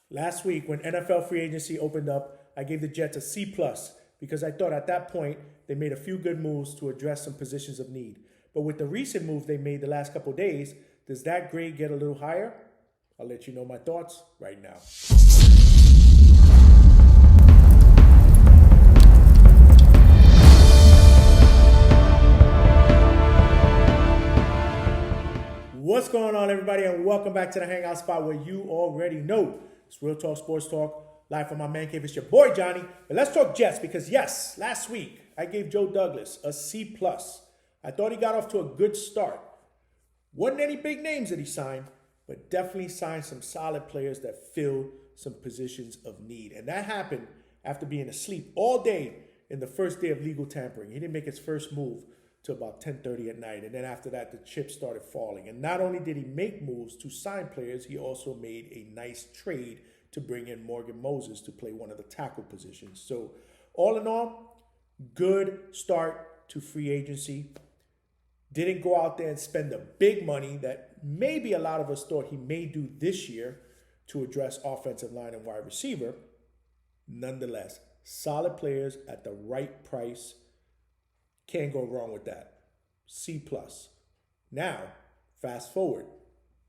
Last week, when NFL free agency opened up, I gave the Jets a C plus because I thought at that point they made a few good moves to address some positions of need. But with the recent move they made the last couple of days, does that grade get a little higher? I'll let you know my thoughts right now. What's going on, everybody, and welcome back to the Hangout Spot where you already know it's Real Talk Sports Talk, live from my man cave. It's your boy Johnny. But let's talk Jets because, yes, last week I gave Joe Douglas a C plus. I thought he got off to a good start. Wasn't any big names that he signed, but definitely signed some solid players that fill some positions of need. And that happened after being asleep all day in the first day of legal tampering. He didn't make his first move to about 10:30 at night. And then after that, the chips started falling. And not only did he make moves to sign players, he also made a nice trade to bring in Morgan Moses to play one of the tackle positions. So all in all, good start to free agency. Didn't go out there and spend the big money that maybe a lot of us thought he may do this year to address offensive line and wide receiver. Nonetheless, solid players at the right price. Can't go wrong with that. C plus. Now, fast forward.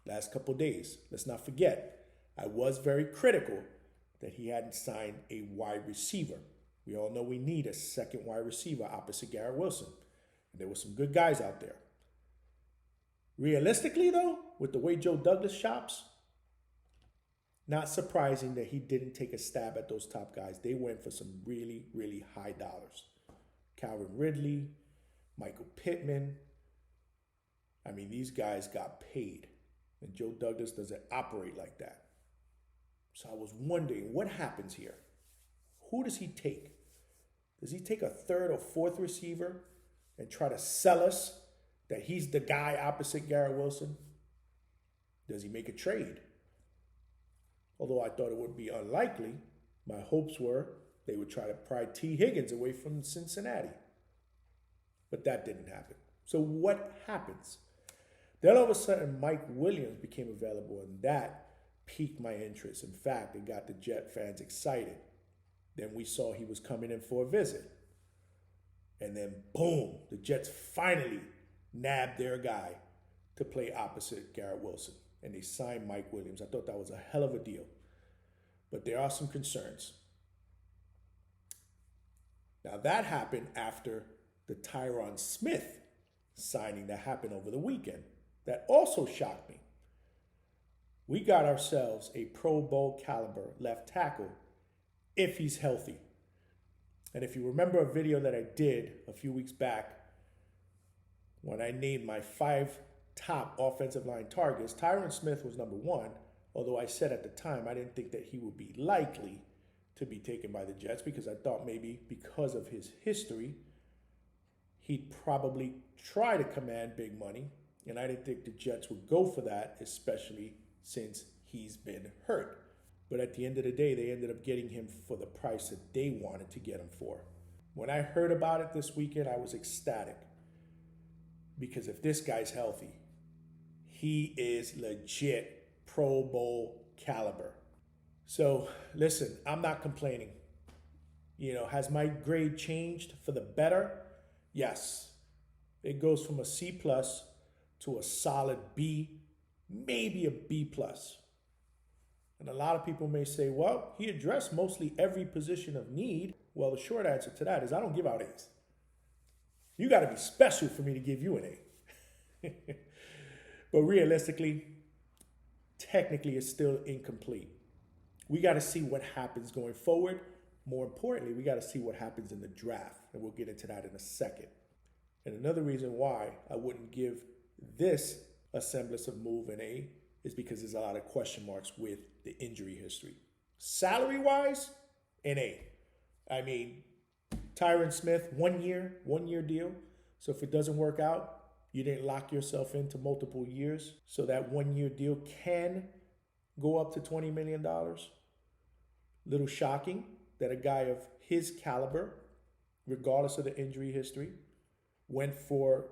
Last couple days. Let's not forget, I was very critical that he hadn't signed a wide receiver. We all know we need a second wide receiver opposite Garrett Wilson. And there were some good guys out there. Realistically, though, with the way Joe Douglas shops, not surprising that he didn't take a stab at those top guys. They went for some really, really high dollars. Calvin Ridley, Michael Pittman. I mean, these guys got paid. And Joe Douglas doesn't operate like that. So I was wondering, what happens here? Who does he take? Does he take a third or fourth receiver and try to sell us that he's the guy opposite Garrett Wilson? Does he make a trade? Although I thought it would be unlikely, my hopes were they would try to pry T. Higgins away from Cincinnati. But that didn't happen. So what happens? Then all of a sudden, Mike Williams became available, and that piqued my interest. In fact, it got the Jet fans excited. Then we saw he was coming in for a visit. And then, boom, the Jets finally nabbed their guy to play opposite Garrett Wilson. And they signed Mike Williams. I thought that was a hell of a deal. But there are some concerns. Now, that happened after the Tyron Smith signing that happened over the weekend. That also shocked me. We got ourselves a Pro Bowl caliber left tackle if he's healthy. And if you remember a video that I did a few weeks back when I named my 5 top offensive line targets, Tyron Smith was number 1, although I said at the time I didn't think that he would be likely to be taken by the Jets because I thought maybe because of his history, he'd probably try to command big money, and I didn't think the Jets would go for that, especially since he's been hurt. But at the end of the day, they ended up getting him for the price that they wanted to get him for. When I heard about it this weekend, I was ecstatic because if this guy's healthy, he is legit Pro Bowl caliber. So, listen, I'm not complaining. Has my grade changed for the better? Yes. It goes from a C plus to a solid B, maybe a B plus. And a lot of people may say, well, he addressed mostly every position of need. Well, the short answer to that is I don't give out A's. You got to be special for me to give you an A. But realistically, technically, it's still incomplete. We got to see what happens going forward. More importantly, we got to see what happens in the draft, and we'll get into that in a second. And another reason why I wouldn't give this a semblance of move an A is because there's a lot of question marks with the injury history. Salary-wise, an A. I mean, Tyron Smith, 1 year deal. So if it doesn't work out, you didn't lock yourself into multiple years. So that 1 year deal can go up to $20 million. Little shocking that a guy of his caliber, regardless of the injury history, went for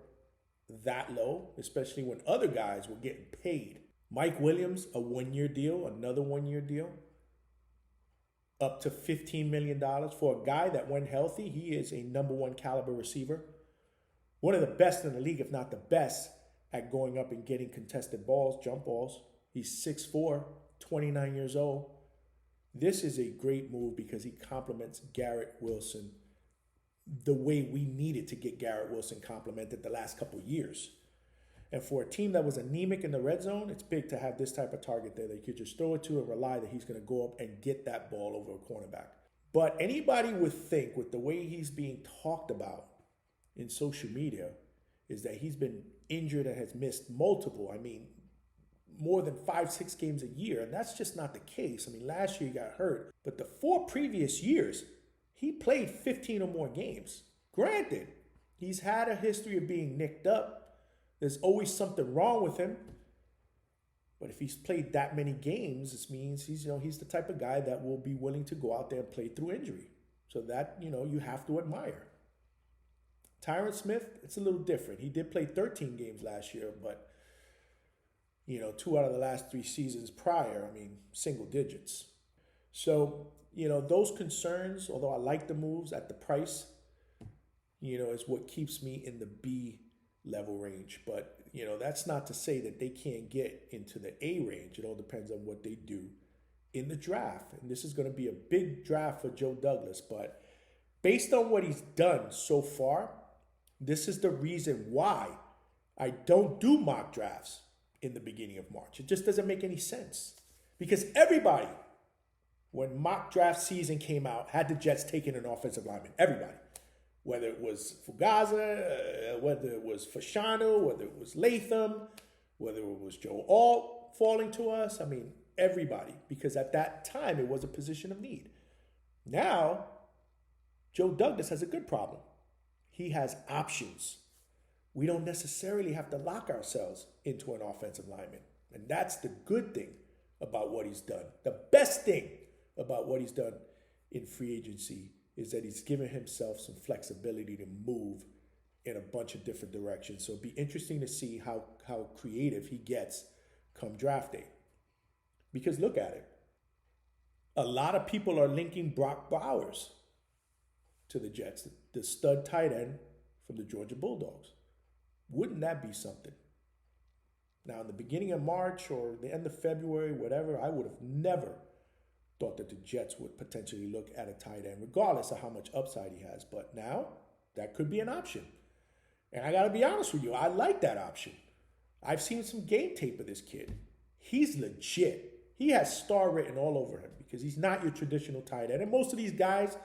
that low, especially when other guys were getting paid. Mike Williams, a 1 year deal, another 1 year deal. up to $15 million for a guy that, when healthy, he is a number one caliber receiver. One of the best in the league, if not the best, at going up and getting contested balls, jump balls. He's 6'4", 29 years old. This is a great move because he complements Garrett Wilson the way we needed to get Garrett Wilson complimented the last couple of years. And for a team that was anemic in the red zone, it's big to have this type of target there that you could just throw it to and rely that he's going to go up and get that ball over a cornerback. But anybody would think, with the way he's being talked about in social media, is that he's been injured and has missed multiple, more than 5-6 games a year. And that's just not the case. Last year he got hurt, but the 4 previous years, he played 15 or more games. Granted, he's had a history of being nicked up. There's always something wrong with him. But if he's played that many games, this means he's the type of guy that will be willing to go out there and play through injury. So that, you have to admire. Tyron Smith, it's a little different. He did play 13 games last year, but 2 out of the last 3 seasons prior, single digits. So, those concerns, although I like the moves at the price, is what keeps me in the B level range. But, that's not to say that they can't get into the A range. It all depends on what they do in the draft. And this is going to be a big draft for Joe Douglas. But based on what he's done so far, this is the reason why I don't do mock drafts in the beginning of March. It just doesn't make any sense. Because everybody, when mock draft season came out, had the Jets taking an offensive lineman. Everybody. Whether it was Fugaza, whether it was Fashanu, whether it was Latham, whether it was Joe Alt falling to us. Everybody. Because at that time, it was a position of need. Now, Joe Douglas has a good problem. He has options. We don't necessarily have to lock ourselves into an offensive lineman. And that's the good thing about what he's done. The best thing about what he's done in free agency is that he's given himself some flexibility to move in a bunch of different directions. So it'll be interesting to see how creative he gets come draft day. Because look at it. A lot of people are linking Brock Bowers to the Jets, the stud tight end from the Georgia Bulldogs. Wouldn't that be something? Now, in the beginning of March or the end of February, whatever, I would have never thought that the Jets would potentially look at a tight end, regardless of how much upside he has. But now, that could be an option. And I got to be honest with you, I like that option. I've seen some game tape of this kid. He's legit. He has star written all over him because he's not your traditional tight end. And most of these guys,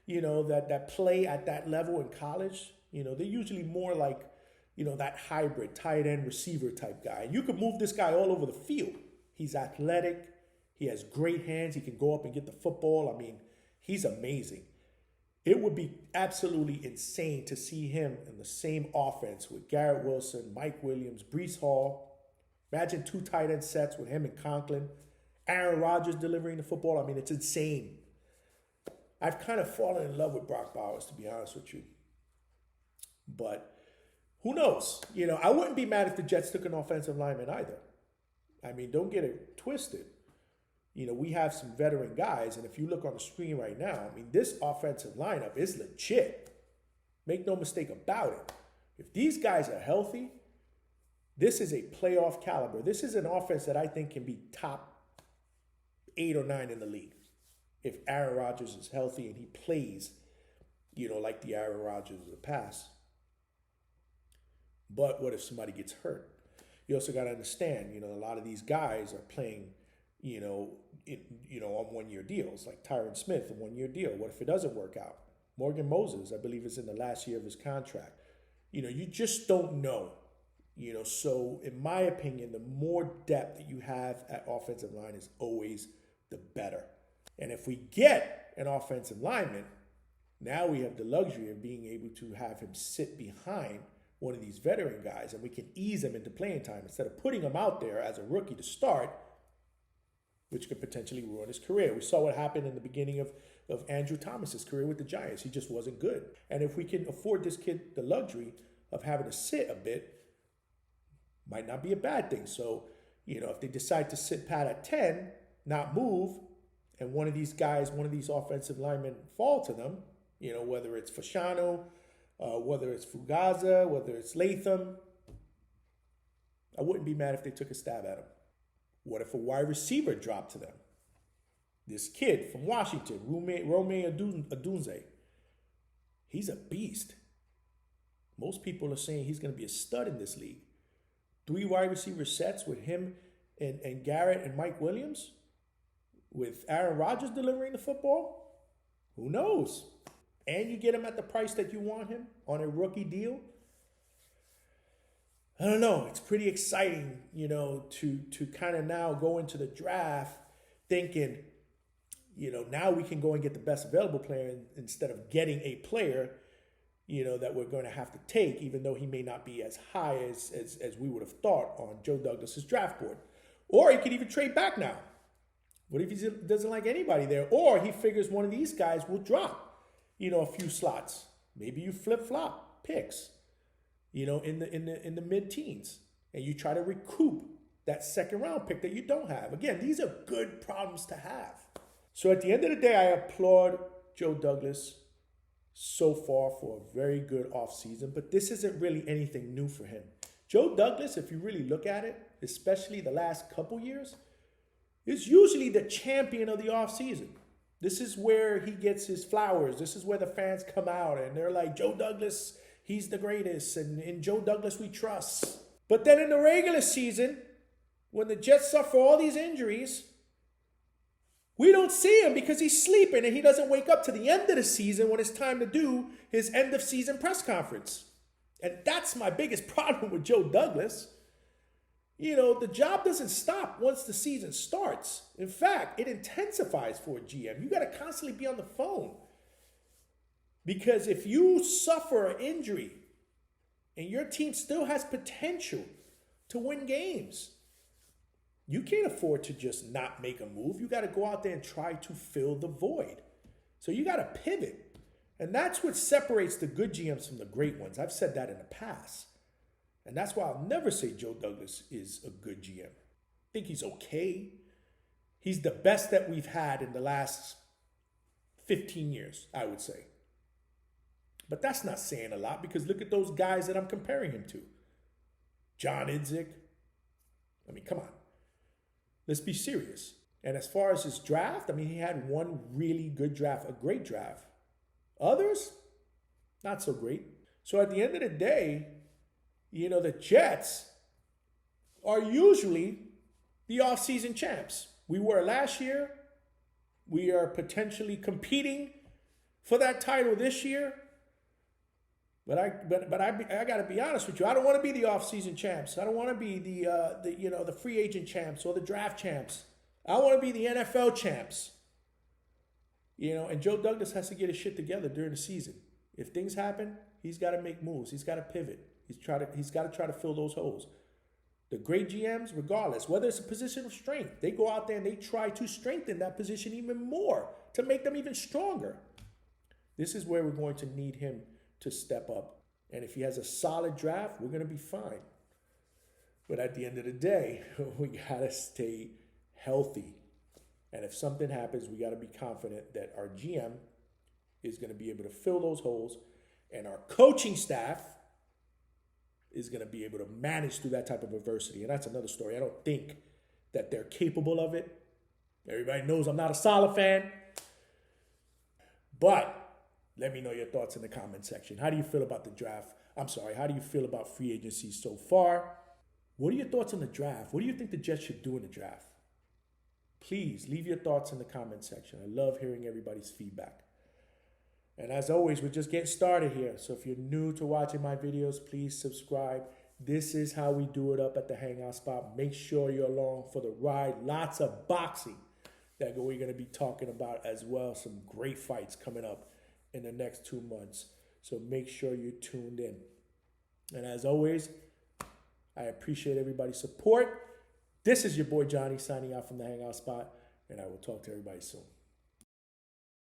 that play at that level in college, they're usually more like, that hybrid tight end receiver type guy. And you could move this guy all over the field. He's athletic. He has great hands. He can go up and get the football. He's amazing. It would be absolutely insane to see him in the same offense with Garrett Wilson, Mike Williams, Breece Hall. Imagine 2 tight end sets with him and Conklin. Aaron Rodgers delivering the football. It's insane. I've kind of fallen in love with Brock Bowers, to be honest with you. But who knows? I wouldn't be mad if the Jets took an offensive lineman either. Don't get it twisted. We have some veteran guys, and if you look on the screen right now, this offensive lineup is legit. Make no mistake about it. If these guys are healthy, this is a playoff caliber. This is an offense that I think can be top 8 or 9 in the league. If Aaron Rodgers is healthy and he plays, like the Aaron Rodgers of the past. But what if somebody gets hurt? You also got to understand, a lot of these guys are playing, on one-year deals, like Tyron Smith, a 1-year deal. What if it doesn't work out? Morgan Moses, I believe, is in the last year of his contract. You just don't know. So in my opinion, the more depth that you have at offensive line is always the better. And if we get an offensive lineman, now we have the luxury of being able to have him sit behind one of these veteran guys, and we can ease him into playing time instead of putting him out there as a rookie to start, which could potentially ruin his career. We saw what happened in the beginning of Andrew Thomas's career with the Giants. He just wasn't good. And if we can afford this kid the luxury of having to sit a bit, might not be a bad thing. So, if they decide to sit pat at 10, not move, and one of these guys, one of these offensive linemen fall to them, whether it's Fashanu, whether it's Fugaza, whether it's Latham, I wouldn't be mad if they took a stab at him. What if a wide receiver dropped to them? This kid from Washington, Rome Odunze, he's a beast. Most people are saying he's going to be a stud in this league. 3 wide receiver sets with him and Garrett and Mike Williams, with Aaron Rodgers delivering the football. Who knows? And you get him at the price that you want him on a rookie deal. I don't know. It's pretty exciting, to kind of now go into the draft thinking, now we can go and get the best available player instead of getting a player, that we're going to have to take, even though he may not be as high as we would have thought on Joe Douglas's draft board. Or he could even trade back now. What if he doesn't like anybody there? Or he figures one of these guys will drop, a few slots. Maybe you flip-flop picks, in the mid-teens, and you try to recoup that second-round pick that you don't have. Again, these are good problems to have. So at the end of the day, I applaud Joe Douglas so far for a very good offseason, but this isn't really anything new for him. Joe Douglas, if you really look at it, especially the last couple years, is usually the champion of the offseason. This is where he gets his flowers. This is where the fans come out and they're like, Joe Douglas, he's the greatest, and in Joe Douglas we trust. But then in the regular season, when the Jets suffer all these injuries, we don't see him because he's sleeping and he doesn't wake up to the end of the season when it's time to do his end of season press conference. And that's my biggest problem with Joe Douglas. The job doesn't stop once the season starts. In fact, it intensifies for a GM. You got to constantly be on the phone. Because if you suffer an injury and your team still has potential to win games, you can't afford to just not make a move. You got to go out there and try to fill the void. So you got to pivot. And that's what separates the good GMs from the great ones. I've said that in the past. And that's why I'll never say Joe Douglas is a good GM. I think he's okay. He's the best that we've had in the last 15 years, I would say. But that's not saying a lot because look at those guys that I'm comparing him to. John Idzik. I mean, come on. Let's be serious. And as far as his draft, he had one really good draft, a great draft. Others, not so great. So at the end of the day, the Jets are usually the offseason champs. We were last year. We are potentially competing for that title this year. But I got to be honest with you. I don't want to be the offseason champs. I don't want to be the free agent champs or the draft champs. I want to be the NFL champs. And Joe Douglas has to get his shit together during the season. If things happen, he's got to make moves. He's got to pivot. He's got to try to fill those holes. The great GMs, regardless, whether it's a position of strength, they go out there and they try to strengthen that position even more to make them even stronger. This is where we're going to need him to step up. And if he has a solid draft, we're going to be fine. But at the end of the day, we got to stay healthy. And if something happens, we got to be confident that our GM is going to be able to fill those holes and our coaching staff is going to be able to manage through that type of adversity. And that's another story. I don't think that they're capable of it. Everybody knows I'm not a Saleh fan. But let me know your thoughts in the comment section. How do you feel about the draft? How do you feel about free agency so far? What are your thoughts on the draft? What do you think the Jets should do in the draft? Please leave your thoughts in the comment section. I love hearing everybody's feedback. And as always, we're just getting started here. So if you're new to watching my videos, please subscribe. This is how we do it up at the Hangout Spot. Make sure you're along for the ride. Lots of boxing that we're going to be talking about as well. Some great fights coming up in the next 2 months. So make sure you're tuned in. And as always, I appreciate everybody's support. This is your boy Johnny signing out from the Hangout Spot, and I will talk to everybody soon.